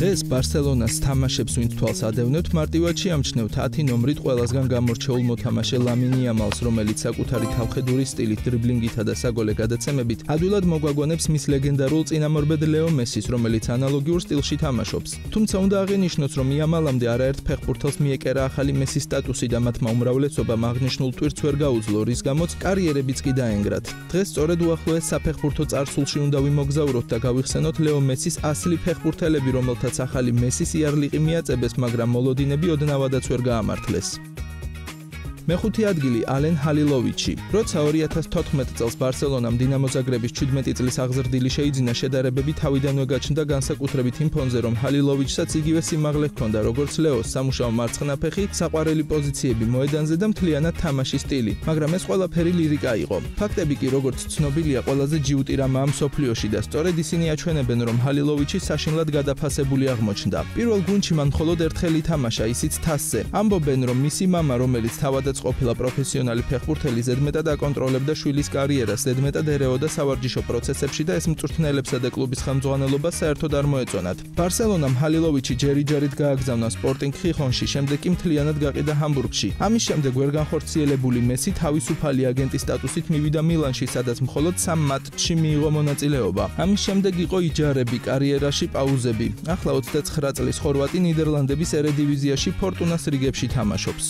დღეს ბარსელონას თამაშებს ვინც თვალს ადევნებთ, მარტივად შეამჩნევთ 10 ნომრით ყველასგან გამორჩეულ მოთამაშე ლამინ იამალს, რომელიც საკუთარი თავხედური სტილით, დრიბლინგითა და საგოლე გადაცემებით ადვილად მოგვაგონებს მის ლეგენდარულ წინამორბედ ლეო მესის, რომელიც ანალოგიურ სტილში თამაშობს. თუმცა უნდა აღინიშნოს, რომ იამალამდე არაერთ ფეხბურთელს მიეკერა ახალი მესის სტატუსი და მათმა უმრავლესობამ აღნიშნულ ტვირთს ვერ გაუძლო, რის გამოც კარიერებიც კი დაენგრათ. დღეს სწორედ უახლოეს საფეხბურთო წარსულში უნდა ვიმოგზავროთ და გავიხსენოთ ლეო მესის ასლი ფეხბურთელები, რომელთაც ახალი მესის იარლიყი მიაწებეს, მაგრამ მოლოდინები ოდნავადაც ვერ გაამართლეს. მეხუთე ადგილი ალენ ჰალილოვიჩი. როცა 2014 წელს ბარსელონამ დინამო ზაგრების 17 წლის აღზრდილი შეიძინა, შედარებები თავიდანვე გაჩნდა განსაკუთრებით იმ ფონზე, რომ ჰალილოვიჩსაც იგივე სიმაღლე ჰქონდა, როგორც ლეოს, სამუშაო მარცხენა ფეხი, საყვარელი პოზიციები მოედანზე და მთლიანად თამაშის სტილი, მაგრამ ეს ყველაფერი ლირიკა იყო. ფაქტები კი, როგორც ცნობილია, ყველაზე ჯიუტი რამაა მსოფლიოში და სწორედ ისინი აჩვენებენ, რომ ჰალილოვიჩი საშინლად გადაფასებული აღმოჩნდა. პირველ გუნდში მან მხოლოდ ერთხელ ითამაშა, ისიც თასზე. ამბობენ, რომ მისი მამა, რომელიც თავადაც ყოფილა პროფესიონალი ფეხბურთელი, ზედმეტად აკონტროლებდა შვილის კარიერას, ზედმეტად ერეოდა სავარჯიშო პროცესებში და ეს მწვრთნელებსა და კლუბის ხელმძღვანელობას საერთოდ არ მოეწონათ. ბარსელონამ ჰალილოვიჩი ჯერი-ჯარით გააგზავნა სპორტინგ ხიხონში, შემდეგ კი მთლიანად გაყიდა ჰამბურგში. ამის შემდეგ ვერ განხორციელებული მესი თავისუფალი აგენტის სტატუსით მივიდა მილანში, სადაც მხოლოდ 3 მატჩში მიიღო მონაწილეობა. ამის შემდეგ იყო იჯარები, კარიერაში პაუზები. ახლა 29 წლის ხორვატი ნიდერლანდების ერედივიზიაში ფორტუნას რიგებში თამაშობს.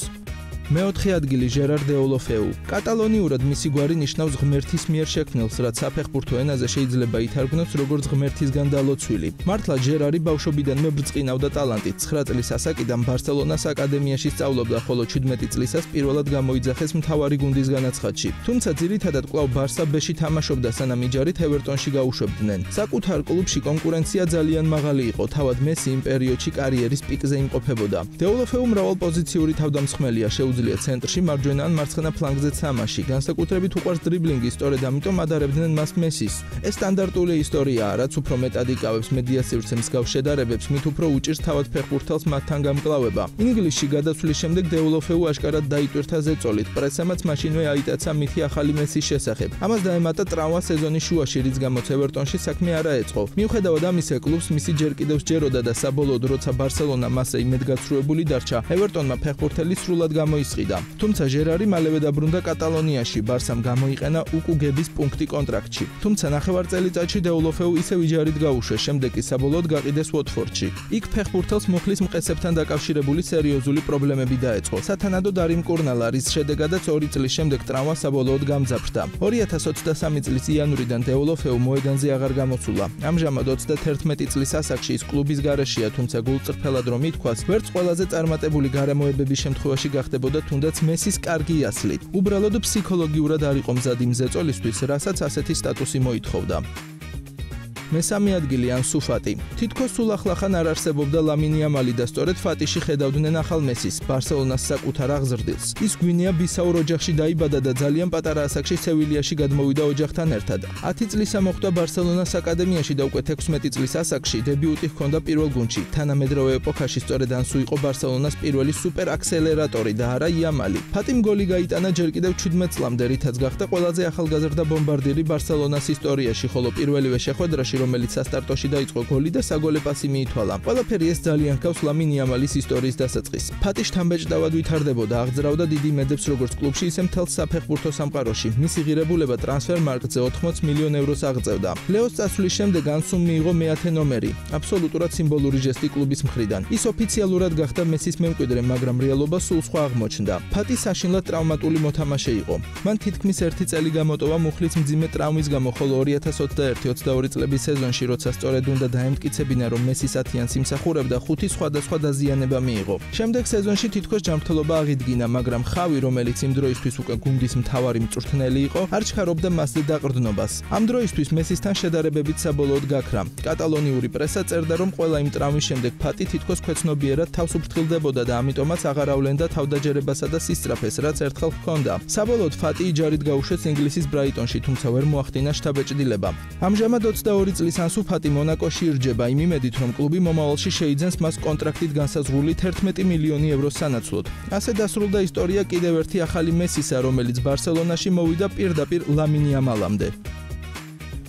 მეოთხე ადგილი ჟერარ დეოლოფეუ. კატალონიურად მისი გვარი ნიშნავს ღმერთის მიერ შექმნილს, რაც საფეხბურთო ენაზე შეიძლება ითარგმნოს როგორც ღმერთისგან დალოცვილი. მართლა ჟერარი ბავშვობიდანვე ბრწყინავდა ტალანტით. 9 წლის ასაკიდან ბარსელონას აკადემიაში სწავლობდა, ხოლო 17 წლისას პირველად გამოიძახეს მთავარი გუნდის განაცხადში. თუმცა ძირითადად კვლავ ბარსა ბ-ში თამაშობდა, სანამ იჯარით ევერტონში გაუშვებდნენ. საკუთარ კლუბში კონკურენცია ძალიან მაღალი იყო, თავად მესი იმ პერიოდში კარიერის პიკზე იმყოფებოდა. დეოლოფეუ მრავალპოზიციური თავდამსხმელია, შეუძლია ცენტრში, მარჯვენა ან მარცხენა ფლანგზე თამაში. განსაკუთრებით უყვარს დრიბლინგი, სწორედ ამიტომ ადარებდნენ მას მესის. ეს სტანდარტული ისტორიაა, რაც უფრო მეტად იკავებს მედია სივრცე მსგავს შედარებებს, მით უფრო უჭირს თავად ფეხბურთელს მათთან გამკლავება. ინგლისში გადასვლის შემდეგ დეოლოფეუ აშკარად დაიტვირთა ზეწოლით, პრესამაც მაშინვე აიტაცა მითი ახალი მესის შესახებ. ამას დაემატა ტრავმა სეზონის შუაში, რის გამოც ევერტონში საქმე არ აეწყო. მიუხედავად ამისა, კლუბს მისი ჯერ კიდევ სჯეროდა და საბოლოოდ, როცა ბარსელონა მასზე იმედგაცრუებული დარჩა, ევერტონმა ფეხბურთელი სრულად გამოისყიდა. თუმცა ჟერარი მალევე დაბრუნდა კატალონიაში, ბარსამ გამოიყენა უკუგების პუნქტი კონტრაქტში. თუმცა ნახევარ წელიწადში დეოლოფეუ ისევ იჯარით გაუშვეს, შემდეგ კი საბოლოოდ გაყიდეს უოტფორდში. იქ ფეხბურთელს მუხლის მყესებთან დაკავშირებული სერიოზული პრობლემები დაეწყო. სათანადოდ არ იმკურნალა, რის შედეგადაც 2 წლის შემდეგ ტრავმა საბოლოოდ გამძაფრდა. 2023 წლის იანვრიდან დეოლოფეუ მოედანზე აღარ გამოსულა. ამჟამად 31 წლის ასაკში ის კლუბის გარეშეა, თუმცა გულწრფელად რომ ითქვას, ვერც ყველაზე წარმატებული გარემოებების შემთხვევაში გახდებოდა თუნდაც მესის კარგი ასლი. უბრალოდ ფსიქოლოგიურად არ იყო მზად იმ ზეწოლისთვის, რასაც ასეთი სტატუსი მოითხოვდა. მესამე ადგილი ანსუ ფატი. თითქოს სულ ახლახან არ არსებობდა ლამინ იამალი და სწორედ ფატიში ხედავდნენ ახალ მესის, ბარსელონას საკუთარ აღზრდილს. ის გვინეა ბისაურ ოჯახში დაიბადა და ძალიან პატარა ასაკში სევილიაში გადმოვიდა ოჯახთან ერთად. 10 წლისა მოხვდა ბარსელონას აკადემიაში და უკვე 16 წლის ასაკში დებიუტი ჰქონდა პირველ გუნდში. თანამედროვე ეპოქაში სწორედ ანსუ იყო ბარსელონას პირველი სუპერ აქსელერატორი და არა იამალი. ფატიმ გოლი გაიტანა ჯერ კიდევ 17 წლამდე, რითაც გახდა ყველაზე ახალგაზრდა ბომბარდირი ბარსელონას ისტორიაში, ხოლო პირველივე შეხვედრაში, რომელიც სასტარტოში დაიწყო, გოლი და საგოლე პასი მიითვალა. ყველაფერი ეს ძალიან ჰგავს ლამინ იამალის ისტორიის დასაწყისს. ფატი შთამბეჭდავად ვითარდებოდა, აღძრავდა დიდი იმედებს როგორც კლუბში, ისე მთელ საფეხბურთო სამყაროში. მისი ღირებულება ტრანსფერ-მარკტზე 80 მილიონ ევროს აღწევდა. ლეოს წასვლის შემდეგ ანსუმ მიიღო მეათე ნომერი, აბსოლუტურად სიმბოლური ჟესტი კლუბის მხრიდან. ის ოფიციალურად გახდა მესის მემკვიდრე, მაგრამ რეალობა სულ სხვა აღმოჩნდა. ფატი საშინლად ტრავმატული მოთამაშე იყო. მან თითქმის 1 წელი გამოტოვა მუხლის მძიმე ტრავმის გამო, ხოლო 2021-22 წლების სეზონში, როცა სწორედ უნდა დაემტკიცებინა, რომ მესის 10-იანს იმსახურებდა, 5 სხვადასხვა დაზიანება მიიღო. შემდეგ სეზონში თითქოს ჯანმრთელობა აღიდგინა, მაგრამ ხავი, რომელიც იმ დროისთვის უკვე გუნდის მთავარი მწვრთნელი იყო, არ ჩქარობდა მასზე დაყრდნობას. ამ დროისთვის მესისთან შედარებებით საბოლოოდ გაქრა. კატალონიური პრესა წერდა, რომ ყველა იმ ტრავმის შემდეგ ფატი თითქოს ქვეცნობიერად თავს უფრთხილდებოდა და ამიტომაც აღარ ავლენდა თავდაჯერებასა და სისწრაფეს, რაც ერთხელ ჰქონდა. საბოლოოდ ფატი იჯარით გაუშვეს ინგლისის ბრაიტონში, თუმცა ვერ მოახდინა შთაბეჭდილება. ამჟამად 22 წლის ანსუ ფატი მონაკოში ირჯება იმ იმედით, რომ კლუბი მომავალში შეიძენს მას კონტრაქტით განსაზღვრული 11 მილიონი ევროს სანაცვლოდ. ასე დასრულდა ისტორია კიდევ ერთი ახალი მესისა, რომელიც ბარსელონაში მოვიდა პირდაპირ ლამინ იამალამდე.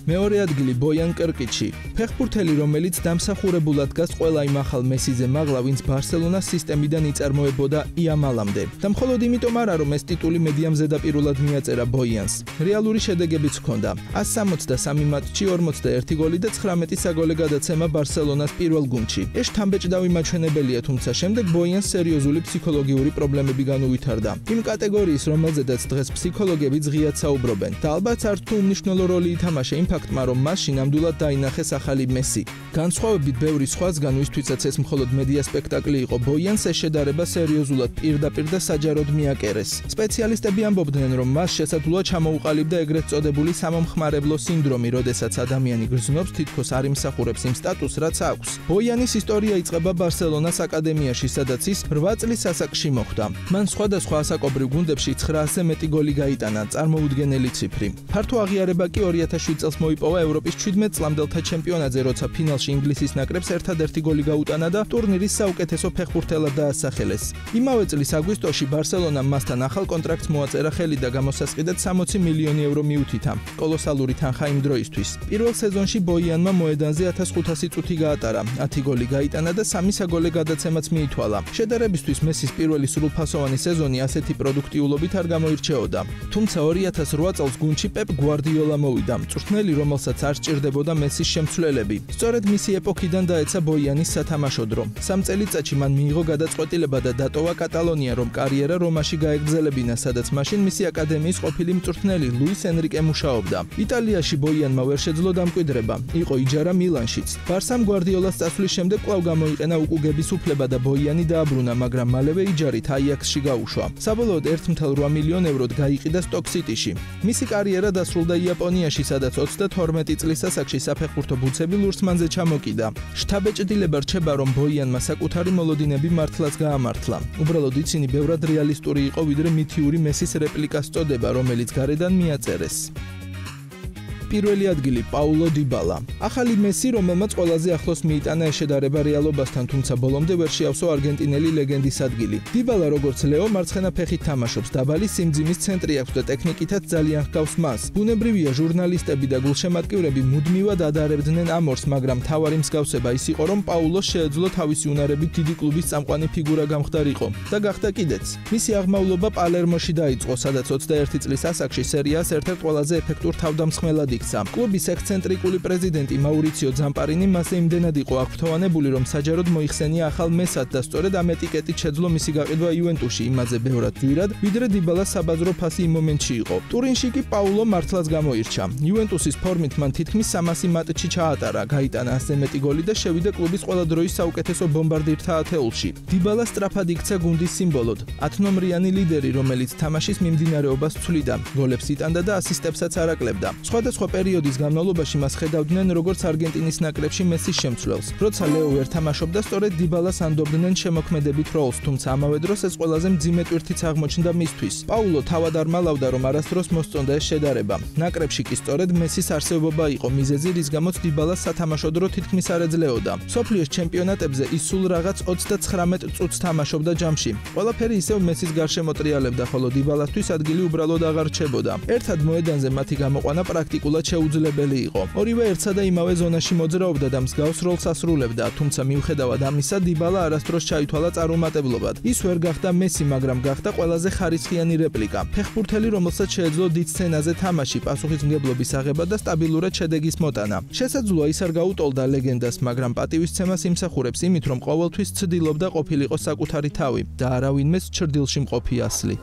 მეორე ადგილი ბოიან კრკიჩი. ფეხბურთელი, რომელიც დამსახურებულად დგას ყველა იმ ახალ მესიზე მაღლა, ვინც ბარსელონას სისტემიდან იწარმოებოდა იამალამდე. და მხოლოდ იმიტომ არა, რომ ეს ტიტული მედიამ ზედაპირულად მიაწერა ბოიანს. რეალური შედეგებიც ჰქონდა. 163 მატჩი, 41 გოლი და 19 საგოლე გადაცემა ბარსელონას პირველ გუნდში. ეს შთამბეჭდავი მაჩვენებელია, თუმცა შემდეგ ბოიანს სერიოზული ფსიქოლოგიური პრობლემები განუვითარდა. იმ კატეგორიის, რომელზედაც დღეს ფსიქოლოგები ღიად საუბრობენ. და ალბათ არც თუ უმნიშვნელო როლი ითამაშა იმ ფაქტმა, რომ მასში ნამდვილად დაინახეს ახალი მესი. განსხვავებით ბევრი სხვასგან, ვისთვისაც ეს მხოლოდ მედია სპექტაკლი იყო, ბოიანს ეს შედარება სერიოზულად პირდაპირ და საჯაროდ მიაკერეს. სპეციალისტები ამბობდნენ, რომ მას შესაძლოა ჩამოუყალიბდა ეგრეთ წოდებული სამომხმარებლო სინდრომი, როდესაც ადამიანი გრძნობს, თითქოს არ იმსახურებს იმ სტატუსს, რაც აქვს. ბოიანის ისტორია იწყება ბარსელონას აკადემიაში, სადაც ის 8 წლის ასაკში მოხვდა. მან სხვადასხვა ასაკობრივ გუნდებში 900-ზე მეტი გოლი გაიტანა, წარმოუდგენელი ციფრი. ფართო აღიარება კი 2007 წელს მოიპოვა ევროპის 17 წლამდელთა ჩემპიონატზე, როცა ფინალში ინგლისის ნაკრებს ერთადერთი გოლი გაუტანა და ტურნირის საუკეთესო ფეხბურთელად დაასახელეს. იმავე წლის აგვისტოში ბარსელონამ მასთან ახალ კონტრაქტს მოაწერა ხელი და გამოსასყიდად 60 მილიონი ევრო მიუთითა. კოლოსალური თანხა იმ დროისთვის. პირველ სეზონში ბოიანმა მოედანზე 1500 წუთი გაატარა, 10 გოლი გაიტანა და 3 საგოლე გადაცემაც მიითვალა. შედარებისთვის მესის პირველი სრულფასოვანი სეზონი ასეთი პროდუქტიულობით არ გამოირჩეოდა. თუმცა 2008 წელს გუნდში პეპ გვარდიოლა მოვიდა, მწვრთნელი, რომელსაც არ სჭირდებოდა მესის შემცვლელები. სწორედ მისი ეპოქიდან დაეცა ბოიანის სათამაშო დრო. 3 წელიწადში მან მიიღო გადაწყვეტილება და დატოვა კატალონია, რომ კარიერა რომაში გაეგრძელებინა, სადაც მაშინ მისი აკადემიის ყოფილი მწვრთნელი ლუის ენრიკე მუშაობდა. იტალიაში ბოიანმა ვერ შეძლო დამკვიდრება, იყო იჯარა მილანშიც. ბარსამ გვარდიოლას წასვლის შემდეგ კვლავ გამოიყენა უკუგების უფლება და ბოიანი დააბრუნა, მაგრამ მალევე იჯარით აიაქსში გაუშვა. საბოლოოდ 1,8 მილიონ ევროდ გაიყიდა სტოკ სიტიში. მისი კარიერა დასრულდა იაპონიაში, სადაც 32 წლის ასაკში საფეხბურთო ბუცები ლურსმანზე ჩამოკიდა. შთაბეჭდილება რჩება, რომ ბოიანმა საკუთარი მოლოდინები მართლაც გაამართლა. უბრალოდ იცინი ბევრად რეალისტური იყო, ვიდრე მითიური მესის რეპლიკას წოდება, რომელიც გარედან მიაწერეს. პირველი ადგილი პაულო იბალა. ახალი მესი, რომელმაც ყველაზე ახლოს მიიტანა ეს შედარება რეალობასთან, თუმცა ბოლომდე ვერ შეავსო არგენტინელი ლეგენდის ადგილი. იბალა როგორც ლეო მარცხენა ფეხით თამაშობს, დაბალი სიმძიმის ცენტრი აქვს და ტექნიკითაც ძალიან ჰგავს მას. ბუნებრივია, ჟურნალისტები და გულშემატკივრები მუდმივად ადარებდნენ ამ ორს, მაგრამ მთავარი მსგავსება ის იყო, რომ პაულოს შეეძლო თავისი უნარებით დიდი კლუბის წამყვანი ფიგურა გამხდარიყო და გახდა კიდეც. მისი აღმავლობა პალერმოში დაიწყო, სადაც 21 წლის ასაკში სერიას ერთ-ერთ ყველაზე ეფექტურ თავდამსხმელად იქცა. კლუბის ექსცენტრიკული პრეზიდენტი მაურიციო ძამპარინი მასზე იმდენად იყო აღფრთოვანებული, რომ საჯაროდ მოიხსენია ახალ მესად და სწორედ ამ ეტიკეტით შეძლო მისი გაყიდვა იუვენტუსში, იმაზე ბევრად ძვირად, ვიდრე იბალას საბაზრო ფასი იმ მომენტში იყო. ტურინში კი პაულო მართლაც გამოირჩა. იუვენტუსის ფორმით მან თითქმის 300 მატჩი ჩაატარა, გაიტანა 100 მეტი გოლი და შევიდა კლუბის ყველა დროის საუკეთესო ბომბარდირთა ათეულში. იბალა სწრაფად იქცა გუნდის სიმბოლოდ, 10 ნომრიანი ლიდერი, რომელიც თამაშის მიმდინარეობას ცვლიდა, გოლებს იტანდა და ასისტებსაც არაკლებდა. სხვადასხვა პერიოდის განმავლობაში მას ხედავდნენ როგორც არგენტინის ნაკრებში მესის შემცვლელს. როცა ლეო ვერ თამაშობდა, სწორედ იბალას ანდობდნენ შემოქმედებით როლს, თუმცა ამავე დროს ეს ყველაზე მძიმე ტვირთიც აღმოჩნდა მისთვის. პაულო თავად არ მალავდა, რომ არასდროს მოსწონდა ეს შედარება. ნაკრებში კი სწორედ მესის არსებობა იყო მიზეზი, რის გამოც იბალას სათამაშო დრო თითქმის არ ეძლეოდა. მსოფლიოს ჩემპიონატებზე ის სულ რაღაც 39 წუთს თამაშობდა ჯამში. ყველაფერი ისევ მესის გარშემო ტრიალებდა, ხოლო იბალასთვის ადგილი უბრალოდ აღარ რჩებოდა. ერთად მოედანზე მათი გამოყვანა პრაქტიკულად შეუძლებელი იყო. ორივე ერთსა და იმავე ზონაში მოძრაობდა და მსგავს როლს ასრულებდა, თუმცა მიუხედავად ამისა, იბალა არასდროს ჩაითვალა წარუმატებლობად. ის ვერ გახდა მესი, მაგრამ გახდა ყველაზე ხარისხიანი რეპლიკა. ფეხბურთელი, რომელსაც შეეძლო დიდ სცენაზე თამაში, პასუხისმგებლობის აღება და სტაბილურად შედეგის მოტანა. შესაძლოა ის არ გაუტოლდა ლეგენდას, მაგრამ პატივისცემას იმსახურებს იმით, რომ ყოველთვის ცდილობდა ყოფილიყო საკუთარი თავი და არავინმეს ჩრდილში მყოფი ასლი.